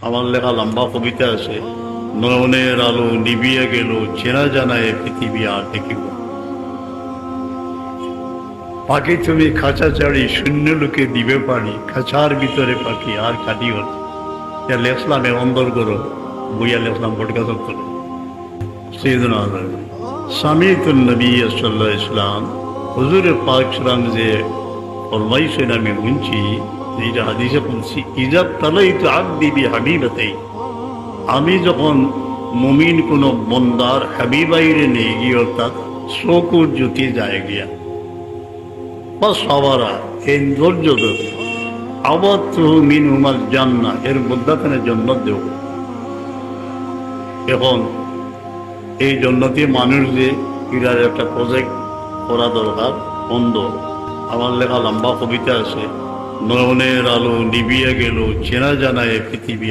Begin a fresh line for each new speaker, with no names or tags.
আমার লেখা লম্বা কবিতা আছে। নয়নের আলো নিবিয়ে গেল, চেনা জানায় পৃথিবী আর দেখিব। পাখি তুমি খাঁচা চাড়ি শূন্য লোকে দিবে পারি, খাঁচার ভিতরে পাখি আর কাটিও না। লেখলাম এ অন্দর করো বইয়া লেখলাম ভটকা সত্তর সৈয়দনা সামিতুন নবী সাল্লাল্লাহু আলাইহি ওয়াসাল্লাম হুজুর পাক সাল্লাম যে ফরমাইশেন আমি শুনছি, এইটা হাদিসে বলছি, ইজা তালাইতু আবদি বিহাবিবাতাই, আমি যখন মুমিন কোনো বন্দার হাবিবাইরে নিয়ে গিয়ে অর্থাৎ চকুর জ্যোতি যায় গিয়া বা সবারা এই ধৈর্য দেব আবার তো মিন হুমাল জান্নাহ, এর মধ্যখানে জন্নত দেব। এখন এই জন্নতি মানুষ যে এটার একটা প্রজেক্ট করা দরকার বন্ধ। আমার লেখা লম্বা কবিতা আছে। নয়নের আলো নিবিয়ে গেল, চেনা জানায় পৃথিবী